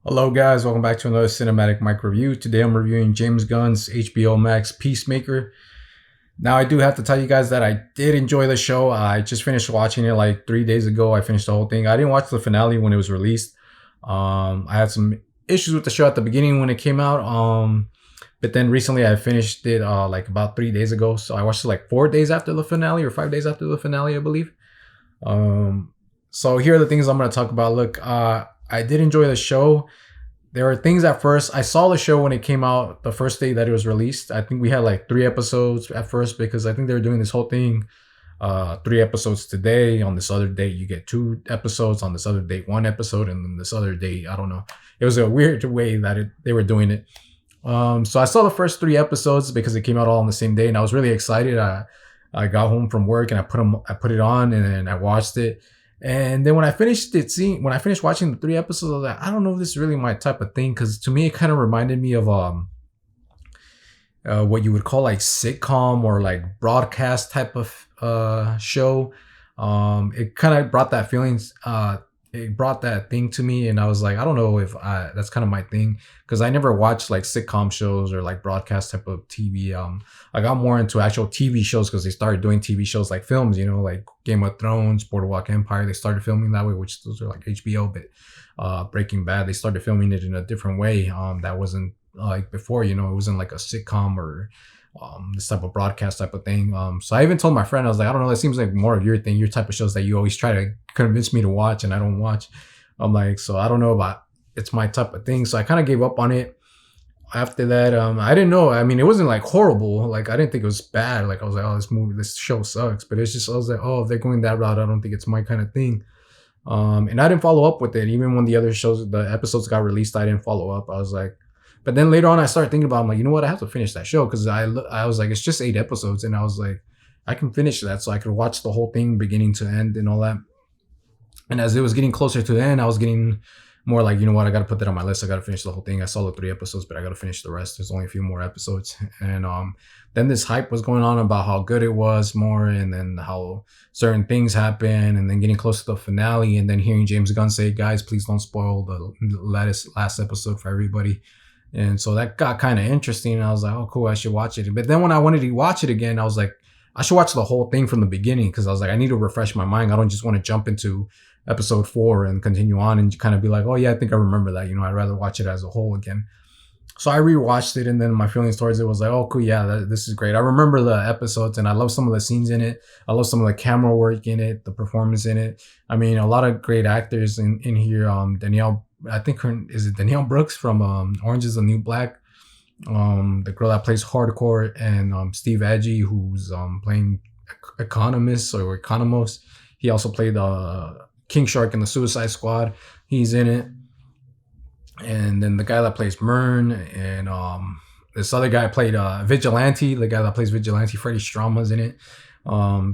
Hello guys, welcome back to another cinematic mic review. Today I'm reviewing James Gunn's HBO Max Peacemaker. Now I do have to tell you guys that I did enjoy the show. I just finished watching it like 3 days ago. I finished the whole thing. I didn't watch the finale when it was released. I had some issues with the show at the beginning when it came out. But then recently I finished it like about 3 days ago. So I watched it like 4 days after the finale or 5 days after the finale, I believe. So here are the things I'm gonna talk about. Look, I did enjoy the show. There were things at first. I saw the show when it came out the first day that it was released. I think we had like 3 episodes at first because I think they were doing this whole thing. 3 episodes today. On this other date, you get 2 episodes. On this other date, 1 episode, and then this other date, I don't know. It was a weird way that they were doing it. So I saw the first 3 episodes because it came out all on the same day, and I was really excited. I got home from work and I put it on and I watched it. And then when I finished watching the 3 episodes, I was like, I don't know if this is really my type of thing, because to me it kind of reminded me of what you would call like sitcom or like broadcast type of show. It kind of brought that feelings. It brought that thing to me, and I was like, I don't know if that's kind of my thing, because I never watched like sitcom shows or like broadcast type of TV. I got more into actual TV shows because they started doing TV shows like films, like Game of Thrones, Boardwalk Empire. They started filming that way, which those are like HBO. But Breaking Bad, they started filming it in a different way. That wasn't like before. It wasn't like a sitcom or this type of broadcast type of thing. So I even told my friend, I was like, I don't know, that seems like more of your thing, your type of shows that you always try to convince me to watch and I don't watch. I'm like, so I don't know about it's my type of thing. So I kind of gave up on it. After that, I didn't know. I mean, it wasn't like horrible. Like I didn't think it was bad. Like I was like, oh, this show sucks. But it's just I was like, oh, if they're going that route, I don't think it's my kind of thing. And I didn't follow up with it. Even when the episodes got released, I didn't follow up. I was like, but then later on, I started thinking about, I'm like, you know what? I have to finish that show, because I was like, it's just 8 episodes. And I was like, I can finish that. So I could watch the whole thing beginning to end and all that. And as it was getting closer to the end, I was getting more like, you know what? I got to put that on my list. I got to finish the whole thing. I saw the 3 episodes, but I got to finish the rest. There's only a few more episodes. And then this hype was going on about how good it was more, and then how certain things happen, and then getting close to the finale, and then hearing James Gunn say, guys, please don't spoil the last episode for everybody. And so that got kind of interesting. And I was like, oh, cool, I should watch it. But then when I wanted to watch it again, I was like, I should watch the whole thing from the beginning, because I was like, I need to refresh my mind. I don't just want to jump into episode 4 and continue on and kind of be like, oh, yeah, I think I remember that. I'd rather watch it as a whole again. So I rewatched it, and then my feelings towards it was like, oh, cool, yeah, this is great. I remember the episodes, and I love some of the scenes in it. I love some of the camera work in it, the performance in it. I mean, a lot of great actors in here. I think is it Danielle Brooks from Orange is the New Black? The girl that plays Hardcore, and Steve Agee, who's playing Economos. He also played King Shark in the Suicide Squad. He's in it. And then the guy that plays Mern, and this other guy played Vigilante. The guy that plays Vigilante, Freddie Strama's in it.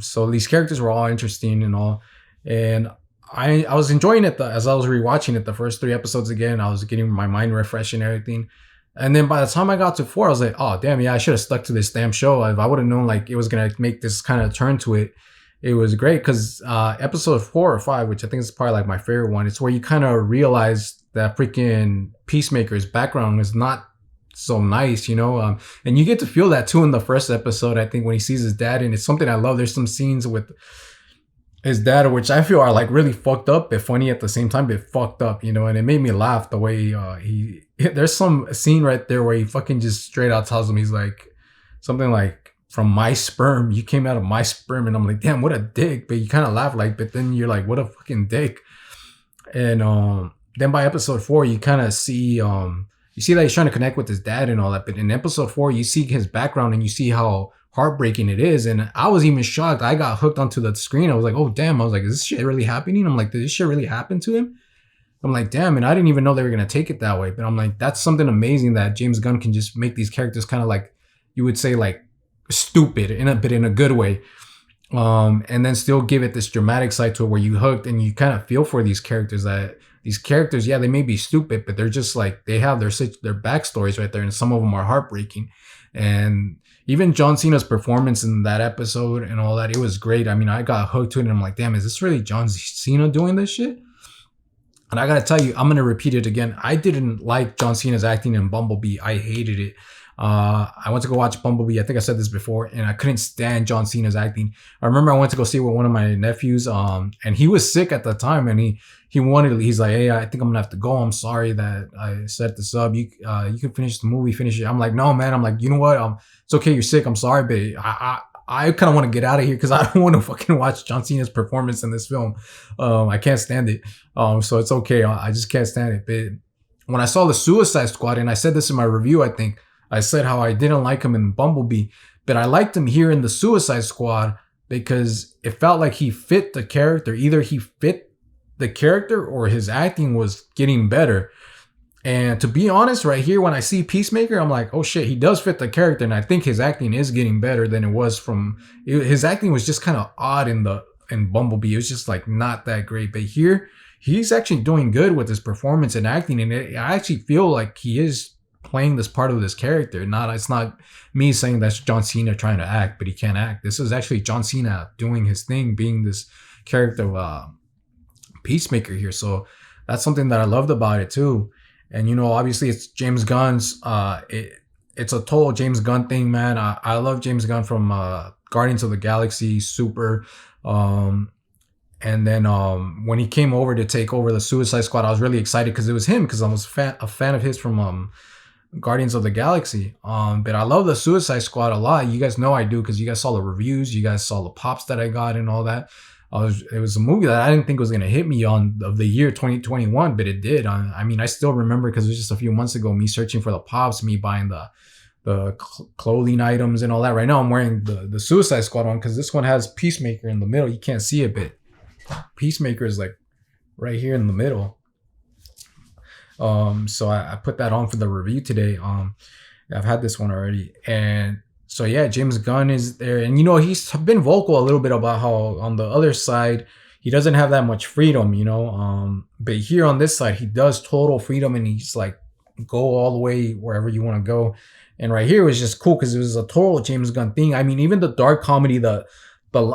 So these characters were all interesting and all. And I was enjoying it as I was rewatching it the first 3 episodes again. I was getting my mind refreshed and everything. And then by the time I got to 4, I was like, oh, damn, yeah, I should have stuck to this damn show. If I would have known like it was going to make this kind of turn to it, it was great. Because episode 4 or 5, which I think is probably like my favorite one, it's where you kind of realize that freaking Peacemaker's background is not so nice, and you get to feel that too in the first episode, I think, when he sees his dad. And it's something I love. There's some scenes with his dad, which I feel are like really fucked up but funny at the same time, but fucked up, and it made me laugh the way there's some scene right there where he fucking just straight out tells him, he's like something like, from my sperm, you came out of my sperm. And I'm like, damn, what a dick. But you kind of laugh, like, but then you're like, what a fucking dick. And then by episode 4, you kind of see that he's trying to connect with his dad and all that. But in episode 4, you see his background and you see how heartbreaking it is. And I was even shocked. I got hooked onto the screen. I was like, oh, damn. I was like, is this shit really happening? I'm like, did this shit really happen to him? I'm like, damn. And I didn't even know they were going to take it that way. But I'm like, that's something amazing that James Gunn can just make these characters kind of like, you would say, like, stupid in a good way. And then still give it this dramatic side to it where you hooked and you kind of feel for these characters. Yeah, they may be stupid, but they're just like, they have their backstories right there, and some of them are heartbreaking. And even John Cena's performance in that episode and all that, it was great. I mean, I got hooked to it, and I'm like, damn, is this really John Cena doing this shit? And I gotta tell you, I'm gonna repeat it again. I didn't like John Cena's acting in Bumblebee. I hated it. I went to go watch Bumblebee. I think I said this before, and I couldn't stand John Cena's acting. I remember I went to go see it with one of my nephews, and he was sick at the time, and he's like, hey, I think I'm gonna have to go. I'm sorry that I set this up. You can finish the movie, finish it. I'm like, no, man. I'm like, you know what? It's okay. You're sick. I'm sorry, but I kind of want to get out of here because I don't want to fucking watch John Cena's performance in this film. I can't stand it. So it's okay. I just can't stand it. But when I saw the Suicide Squad, and I said this in my review, I think I said how I didn't like him in Bumblebee, but I liked him here in the Suicide Squad because it felt like he fit the character. Either he fit the character or his acting was getting better. And to be honest, right here, when I see Peacemaker, I'm like, oh shit, he does fit the character. And I think his acting is getting better than it was his acting was just kind of odd in Bumblebee. It was just like not that great. But here, he's actually doing good with his performance and acting. And I actually feel like he is playing this part of this character. It's not me saying that's John Cena trying to act, but he can't act. This is actually John Cena doing his thing, being this character of Peacemaker here. So that's something that I loved about it too. And obviously it's James Gunn's. It's a total James Gunn thing, man. I love James Gunn from Guardians of the Galaxy, Super. And then when he came over to take over the Suicide Squad, I was really excited because it was him, because I was a fan of his from Guardians of the Galaxy. But I love the Suicide Squad a lot. You guys know I do because you guys saw the reviews, you guys saw the pops that I got and all that. It was a movie that I didn't think was going to hit me of the year 2021, but it did. I mean, I still remember because it was just a few months ago, me searching for the pops, me buying the clothing items and all that. Right now, I'm wearing the Suicide Squad one because this one has Peacemaker in the middle. You can't see it, but Peacemaker is like right here in the middle. So I put that on for the review today. I've had this one already, and so yeah, James Gunn is there, and he's been vocal a little bit about how on the other side he doesn't have that much freedom, but here on this side he does total freedom, and he's like, go all the way wherever you want to go. And right here was just cool because it was a total James Gunn thing. I mean, even the dark comedy,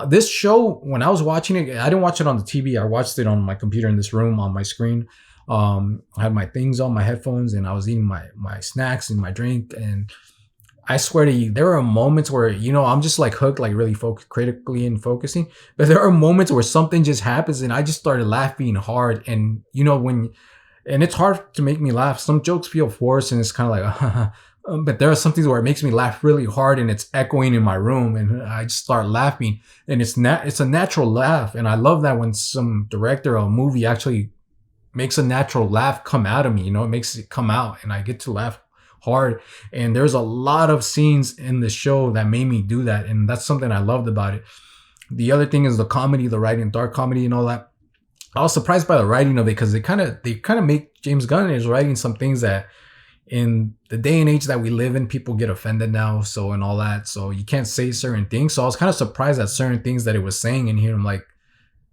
this show, when I was watching it, I didn't watch it on the TV. I watched it on my computer in this room on my screen. I had my things on, my headphones, and I was eating my snacks and my drink, and I swear to you, there are moments where, I'm just like hooked, like really critically and focusing. But there are moments where something just happens and I just started laughing hard. And, and it's hard to make me laugh. Some jokes feel forced and it's kind of like, but there are some things where it makes me laugh really hard and it's echoing in my room and I just start laughing. And it's a natural laugh. And I love that when some director or a movie actually makes a natural laugh come out of me, it makes it come out and I get to laugh hard. And there's a lot of scenes in the show that made me do that, and that's something I loved about it. The other thing is the comedy, the writing, dark comedy and all that. I was surprised by the writing of it because they kind of make James Gunn is writing some things that in the day and age that we live in, people get offended now, so and all that, so you can't say certain things. So I was kind of surprised at certain things that it was saying in here. I'm like,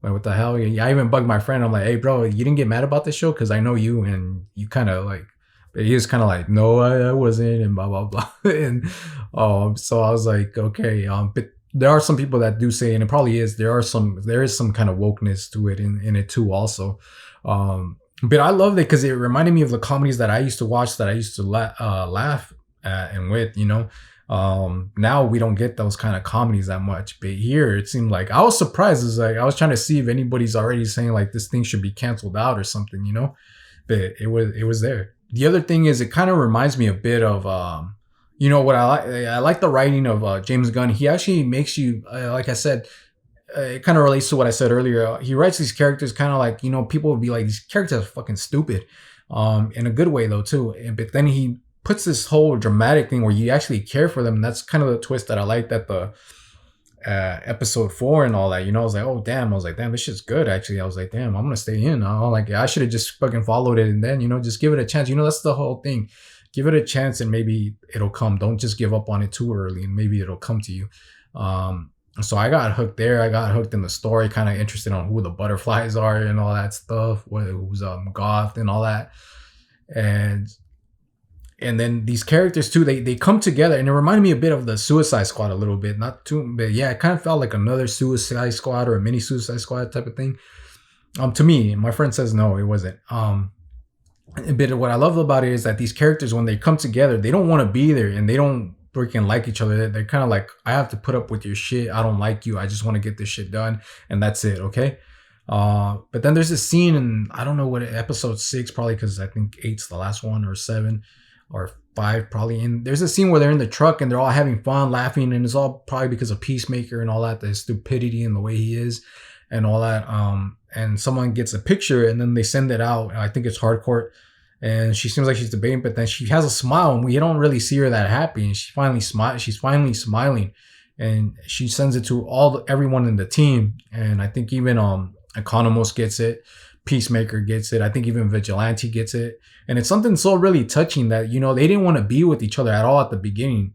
what the hell? I even bugged my friend. I'm like, hey bro, you didn't get mad about this show because I know you, and you kind of like, he was kind of like, no, I wasn't, and blah, blah, blah. And so I was like, okay. But there are some people that do say, and it probably is, there is some kind of wokeness to it in it too also. But I loved it because it reminded me of the comedies that I used to watch, that I used to laugh at and with, now we don't get those kind of comedies that much. But here it seemed like, I was surprised. It was like, I was trying to see if anybody's already saying like this thing should be canceled out or something, but it was there. The other thing is, it kind of reminds me a bit of, what I like the writing of James Gunn. He actually makes you, like I said, it kind of relates to what I said earlier. He writes these characters kind of like, people would be like, these characters are fucking stupid, in a good way though too. But then he puts this whole dramatic thing where you actually care for them. And that's kind of the twist that I liked at the episode 4 and all that. I was like, oh damn. I was like, damn, this shit's good actually. I was like, damn, I'm gonna stay in. I should have just fucking followed it and then, just give it a chance. That's the whole thing. Give it a chance and maybe it'll come. Don't just give up on it too early and maybe it'll come to you. So I got hooked there. I got hooked in the story, kind of interested on who the butterflies are and all that stuff. Who's Goth and all that. And then these characters too, they come together, and it reminded me a bit of the Suicide Squad a little bit. Not too, but yeah, it kind of felt like another Suicide Squad or a mini Suicide Squad type of thing. To me, my friend says no, it wasn't. But what I love about it is that these characters, when they come together, they don't want to be there and they don't freaking like each other. They're kind of like, I have to put up with your shit. I don't like you. I just want to get this shit done, and that's it. Okay. But then there's this scene in, I don't know what, episode 6, probably because I think 8's the last one, or 7 or 5 probably. And there's a scene where they're in the truck and they're all having fun, laughing, and it's all probably because of Peacemaker and all that, the stupidity and the way he is and all that. And someone gets a picture and then they send it out. I think it's Hardcore, and she seems like she's debating, but then she has a smile and we don't really see her that happy. And she finally smiles. She's finally smiling, and she sends it to everyone in the team. And I think even Economos gets it, Peacemaker gets it. I think even Vigilante gets it. And it's something so really touching that, they didn't want to be with each other at all at the beginning.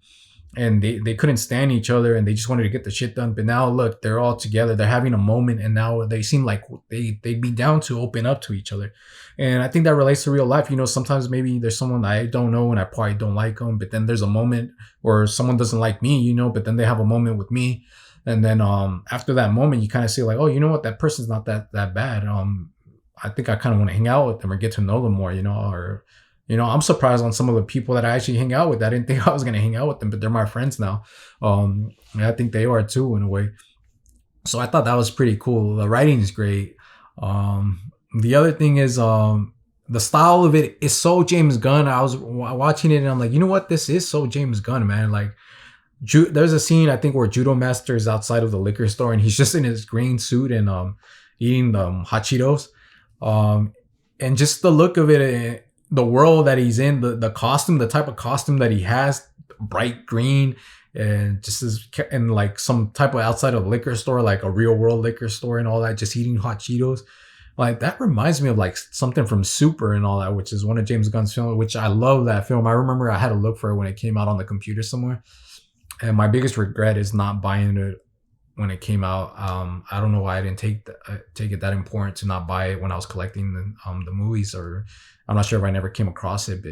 And they couldn't stand each other and they just wanted to get the shit done. But now look, they're all together. They're having a moment, and now they seem like they'd be down to open up to each other. And I think that relates to real life. Sometimes maybe there's someone I don't know and I probably don't like them, but then there's a moment where someone doesn't like me, but then they have a moment with me. And then after that moment, you kind of see like, oh, you know what, that person's not that bad. I think I kind of want to hang out with them or get to know them more, or I'm surprised on some of the people that I actually hang out with. I didn't think I was going to hang out with them, but they're my friends now. And I think they are too, in a way. So I thought that was pretty cool. The writing is great. The other thing is the style of it is so James Gunn. I was watching it and I'm like, you know what? This is so James Gunn, man. Like, there's a scene, I think, where Judo Master is outside of the liquor store and he's just in his green suit and eating the hot Cheetos. And just the look of it, the world that he's in, the costume, the type of costume that he has, bright green, and just in like some type of outside of liquor store, like a real world liquor store and all that, just eating hot Cheetos. Like, that reminds me of like something from Super and all that, which is one of James Gunn's films, which I love that film. I remember I had to look for it when it came out on the computer somewhere. And my biggest regret is not buying it when it came out. I don't know why I didn't take it that important to not buy it when I was collecting the movies, or I'm not sure if I never came across it, but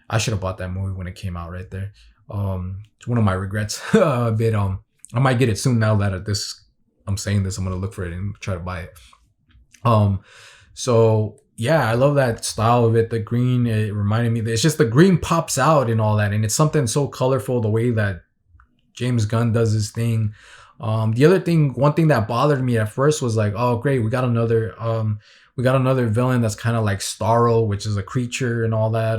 I should have bought that movie when it came out right there. It's one of my regrets. But I might get it soon now that I'm saying this. I'm gonna look for it and try to buy it. So yeah, I love that style of it. The green, it reminded me that it's just the green pops out and all that, and it's something so colorful. The way that James Gunn does his thing. The other thing, one thing that bothered me at first was like, oh great, we got another villain that's kind of like Starro, which is a creature and all that,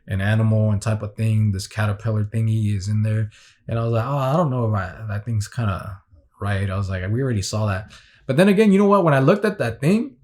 an animal and type of thing. This caterpillar thingy is in there, and I was like, oh, I don't know if that thing's kind of right. I was like, we already saw that. But then again, you know what? When I looked at that thing,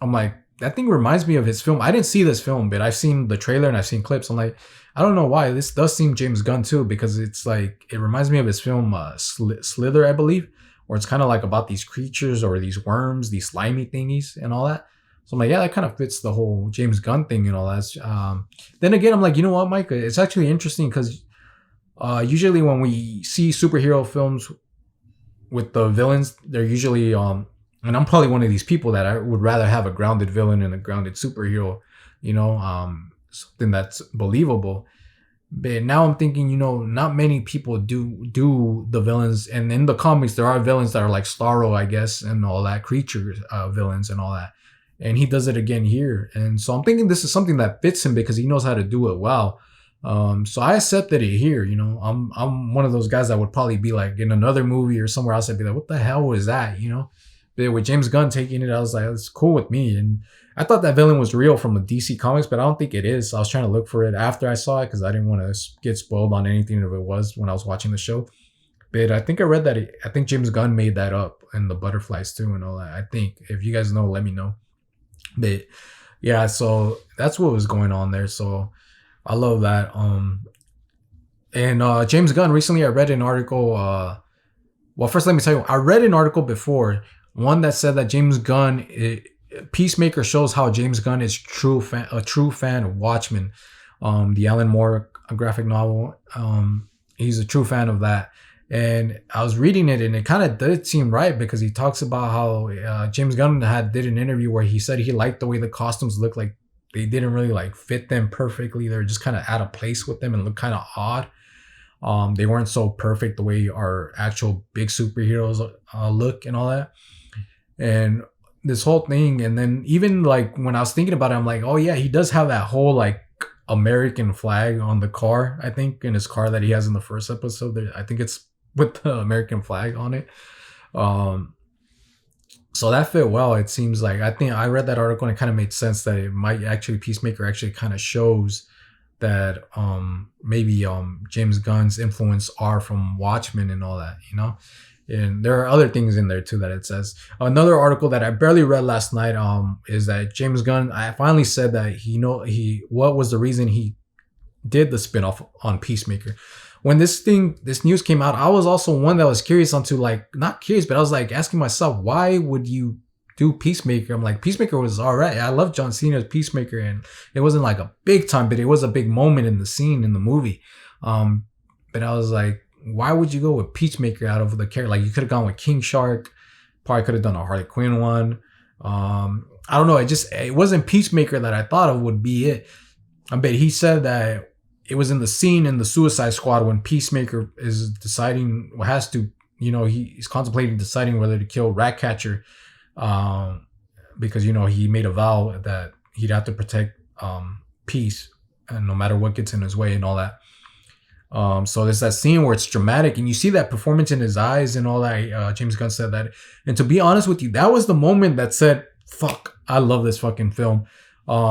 I'm like, that thing reminds me of his film. I didn't see this film, but I've seen the trailer and I've seen clips. I'm like, I don't know why. This does seem James Gunn too, because it's like, it reminds me of his film Slither, I believe, where it's kind of like about these creatures or these worms, these slimy thingies and all that. So I'm like, yeah, that kind of fits the whole James Gunn thing and all that. Then again, I'm like, you know what, Mike? It's actually interesting because usually when we see superhero films with the villains, they're usually and I'm probably one of these people that I would rather have a grounded villain and a grounded superhero, something that's believable. But now I'm thinking, not many people do the villains, and in the comics there are villains that are like Starro, I guess, and all that, creature villains and all that. And he does it again here, and so I'm thinking this is something that fits him because he knows how to do it well. So I accepted it here. I'm one of those guys that would probably be like in another movie or somewhere else, I'd be like, what the hell was that? But with James Gunn taking it, I was like, it's cool with me. And I thought that villain was real from the DC comics, but I don't think it is. So I was trying to look for it after I saw it because I didn't want to get spoiled on anything if it was when I was watching the show. But I think I read that I think James Gunn made that up, and the butterflies too and all that. I think, if you guys know, let me know. But yeah, so that's what was going on there. So I love that. And James Gunn, recently I read an article. Well, first let me tell you, I read an article before, one that said that James Gunn, Peacemaker shows how James Gunn is a true fan of Watchmen, the Alan Moore graphic novel. He's a true fan of that. And I was reading it, and it kind of did seem right because he talks about how James Gunn did an interview where he said he liked the way the costumes looked like they didn't really like fit them perfectly. They were just kind of out of place with them and look kind of odd. They weren't so perfect the way our actual big superheroes look and all that. And this whole thing, and then even like when I was thinking about it, I'm like, oh yeah, he does have that whole like American flag on the car. I think in his car that he has in the first episode, I think it's with the American flag on it. Um, so that fit well. It seems like I think I read that article and it kind of made sense that it might actually Peacemaker actually kind of shows that maybe James Gunn's influence are from Watchmen and all that, you know. And there are other things in there too that it says. Another article that I barely read last night is that James Gunn, I finally said that he what was the reason he did the spinoff on Peacemaker. When this news came out, I was also one that was curious onto like, not curious, but I was like asking myself, why would you do Peacemaker? I'm like, Peacemaker was all right. I love John Cena's Peacemaker, and it wasn't like a big time, but it was a big moment in the scene in the movie. But I was like, why would you go with Peacemaker out of the character? Like, you could have gone with King Shark, probably could have done a Harley Quinn one. I don't know. It wasn't Peacemaker that I thought of would be it. But he said that it was in the scene in the Suicide Squad when Peacemaker is deciding, has to, he's contemplating deciding whether to kill Ratcatcher, because, he made a vow that he'd have to protect peace, and no matter what gets in his way and all that. So there's that scene where it's dramatic and you see that performance in his eyes and all that. James Gunn said that. And to be honest with you, that was the moment that said, fuck, I love this fucking film.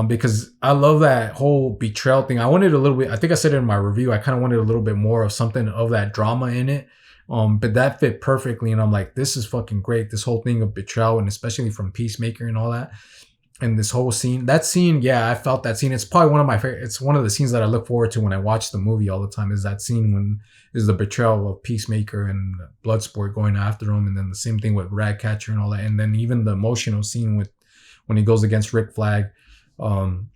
Because I love that whole betrayal thing. I wanted a little bit, I think I said it in my review, I kind of wanted a little bit more of something of that drama in it. But that fit perfectly. And I'm like, this is fucking great. This whole thing of betrayal, and especially from Peacemaker and all that. And this whole scene, yeah, I felt that scene. It's probably one of my favorite. It's one of the scenes that I look forward to when I watch the movie all the time. Is that scene when is the betrayal of Peacemaker and Bloodsport going after him, and then the same thing with Ratcatcher and all that, and then even the emotional scene with when he goes against Rick Flag. And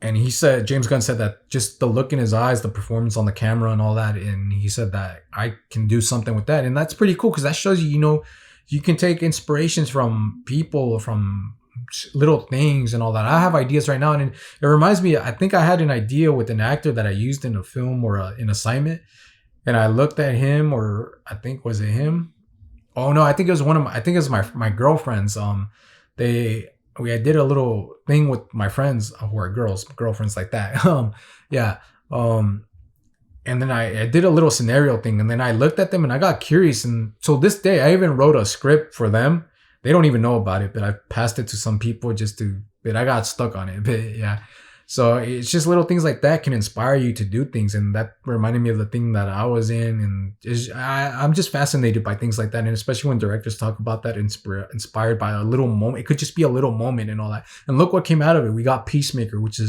James Gunn said that just the look in his eyes, the performance on the camera and all that, and he said that I can do something with that, and that's pretty cool because that shows you, you can take inspirations from people, from little things and all that. I have ideas right now, and it reminds me, I think I had an idea with an actor that I used in a film or an assignment, and I looked at him, or I think, was it him? Oh no, I think it was my girlfriends. I did a little thing with my friends who are girlfriends like that. Yeah. And then I did a little scenario thing, and then I looked at them and I got curious. And so this day I even wrote a script for them. They don't even know about it, but I passed it to some people but I got stuck on it. But yeah. So it's just little things like that can inspire you to do things. And that reminded me of the thing that I was in. And I'm just fascinated by things like that. And especially when directors talk about that, inspired by a little moment. It could just be a little moment and all that. And look what came out of it. We got Peacemaker, which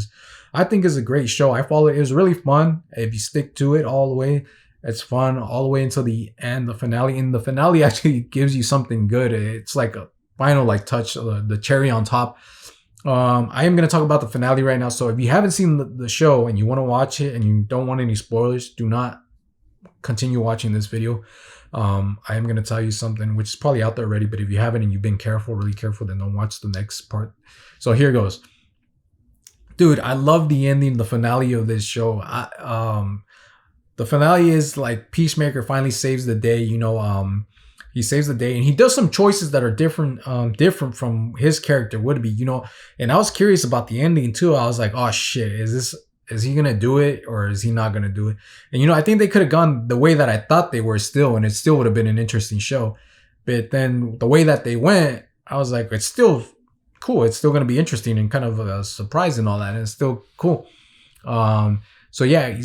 I think is a great show. I follow it. It was really fun. If you stick to it all the way, it's fun all the way until the end, the finale. And the finale actually gives you something good. It's like a final touch, the cherry on top. I am going to talk about the finale right now. So if you haven't seen the show and you want to watch it and you don't want any spoilers, do not continue watching this video. I am going to tell you something which is probably out there already, but if you haven't and you've been really careful, then don't watch the next part. So here goes. Dude, I love the ending, the finale of this show. The finale is like Peacemaker finally saves the day, he saves the day and he does some choices that are different from his character would be, and I was curious about the ending too. I was like, oh shit, is he going to do it or is he not going to do it? And, I think they could have gone the way that I thought they were still, and it still would have been an interesting show. But then the way that they went, I was like, it's still cool. It's still going to be interesting and kind of a surprise and all that. And it's still cool. So yeah,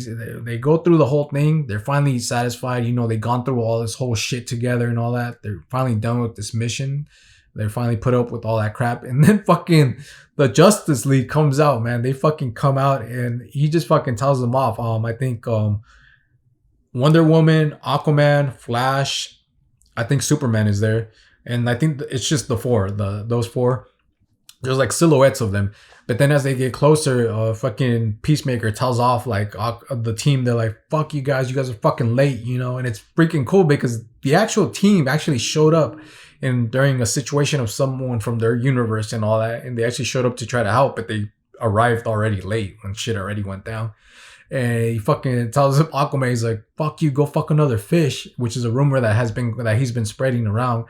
they go through the whole thing. They're finally satisfied. They've gone through all this whole shit together and all that. They're finally done with this mission. They're finally put up with all that crap. And then fucking the Justice League comes out, man. They fucking come out and he just fucking tells them off. I think Wonder Woman, Aquaman, Flash, I think Superman is there. And I think it's just those four. There's like silhouettes of them. But then as they get closer, fucking Peacemaker tells off like the team. They're like, fuck you guys are fucking late, and it's freaking cool because the actual team actually showed up during a situation of someone from their universe and all that. And they actually showed up to try to help, but they arrived already late when shit already went down. And he fucking tells him, Aquaman, he's like, fuck you, go fuck another fish, which is a rumor that he's been spreading around.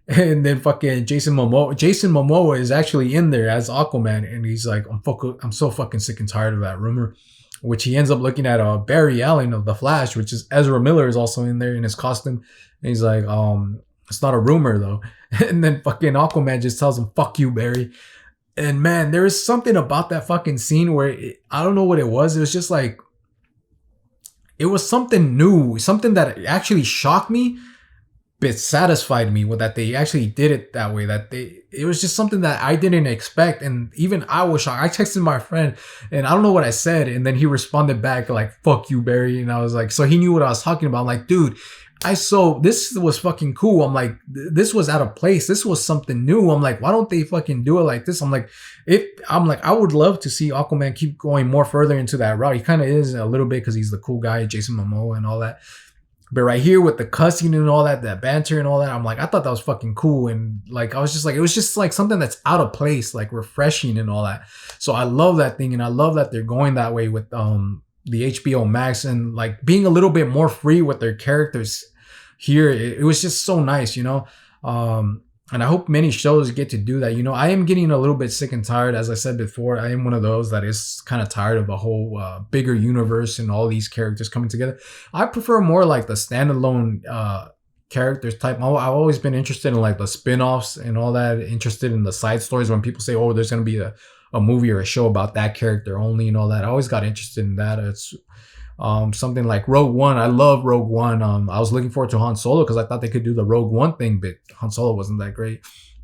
And then fucking Jason Momoa is actually in there as Aquaman, and he's like, I'm so fucking sick and tired of that rumor. Which he ends up looking at Barry Allen of the Flash, which is Ezra Miller is also in there in his costume, and he's like, it's not a rumor though. And then fucking Aquaman just tells him, "Fuck you, Barry." And man, there is something about that fucking scene where I don't know what it was. It was just like it was something new, something that actually shocked me, but satisfied me with that they actually did it that way. It was just something that I didn't expect, and even I was shocked. I texted my friend, and I don't know what I said, and then he responded back like "fuck you, Barry," and I was like, so he knew what I was talking about. I'm like, dude, this was fucking cool. I'm like, this was out of place. This was something new. I'm like, why don't they fucking do it like this? I'm like, I would love to see Aquaman keep going more further into that route. He kind of is a little bit because he's the cool guy, Jason Momoa, and all that. But right here with the cussing and all that banter and all that, I'm like, I thought that was fucking cool. And like, I was just like, it was just like something that's out of place, like refreshing and all that. So I love that thing. And I love that they're going that way with the HBO Max and like being a little bit more free with their characters here. It was just so nice, you know? And I hope many shows get to do that. You know, I am getting a little bit sick and tired. As I said before, I am one of those that is kind of tired of a whole bigger universe and all these characters coming together. I prefer more like the standalone characters type. I've always been interested in like the spin-offs and all that, interested in the side stories when people say, oh, there's going to be a movie or a show about that character only and all that. I always got interested in that. It's something like Rogue One. I love Rogue One. I was looking forward to Han Solo because I thought they could do the Rogue One thing, but Han Solo wasn't that great.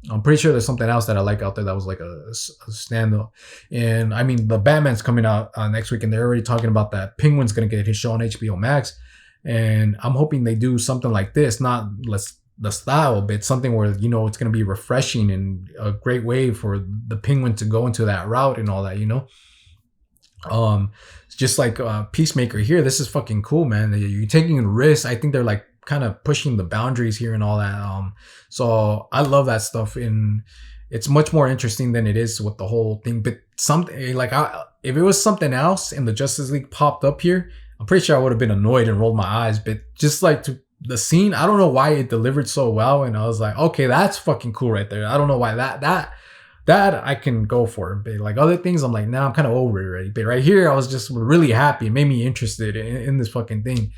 I'm pretty sure there's something else that I like out there that was like a standout. And I mean, the Batman's coming out next week, and they're already talking about that Penguin's going to get his show on HBO Max. And I'm hoping they do something like this, not the style, but something where, you know, it's going to be refreshing and a great way for the Penguin to go into that route and all that, you know. Just like Peacemaker here, this is fucking cool, man. You're taking risks. I think they're like kind of pushing the boundaries here and all that. So I love that stuff, and it's much more interesting than it is with the whole thing. But something like if it was something else and the Justice League popped up here, I'm pretty sure I would have been annoyed and rolled my eyes. But just like the scene, I don't know why it delivered so well, and I was like, okay, that's fucking cool right there. I don't know why that I can go for. But like other things, I'm like, nah, I'm kind of over it already. But right here, I was just really happy. It made me interested in this fucking thing.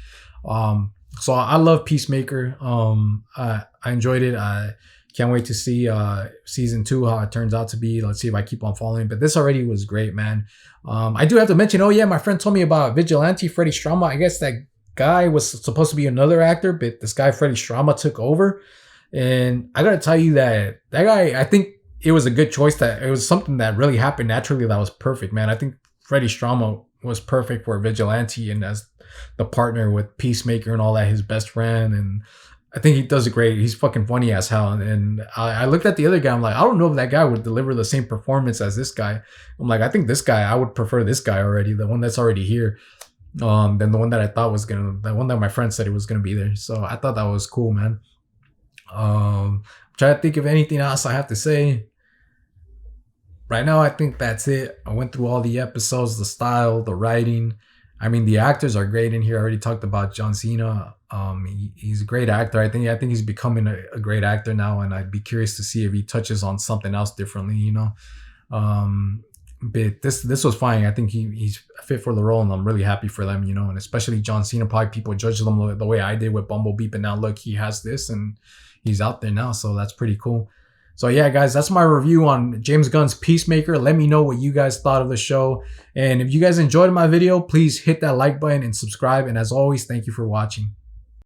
So I love Peacemaker. I enjoyed it. I can't wait to see season 2, how it turns out to be. Let's see if I keep on following. But this already was great, man. I do have to mention, oh yeah, my friend told me about Vigilante Freddie Stroma. I guess that guy was supposed to be another actor, but this guy Freddie Stroma took over. And I gotta tell you that guy, I think it was a good choice. That it was something that really happened naturally that was perfect, man. I think Freddie Stroma was perfect for Vigilante and as the partner with Peacemaker and all that, his best friend. And I think he does a great, he's fucking funny as hell. And I looked at the other guy, I'm like, I don't know if that guy would deliver the same performance as this guy. I'm like, I think this guy, I would prefer this guy already, the one that's already here, than the one that I thought was the one that my friend said it was gonna be there. So I thought that was cool, man. I'm trying to think of anything else I have to say. Right now, I think that's it. I went through all the episodes, the style, the writing. I mean, the actors are great in here. I already talked about John Cena. He's a great actor. I think he's becoming a great actor now, and I'd be curious to see if he touches on something else differently, you know. But this was fine. I think he's fit for the role, and I'm really happy for them, you know. And especially John Cena, probably people judge them the way I did with Bumblebee, but now look, he has this, and he's out there now, so that's pretty cool. So yeah, guys, that's my review on James Gunn's Peacemaker. Let me know what you guys thought of the show. And if you guys enjoyed my video, please hit that like button and subscribe. And as always, thank you for watching.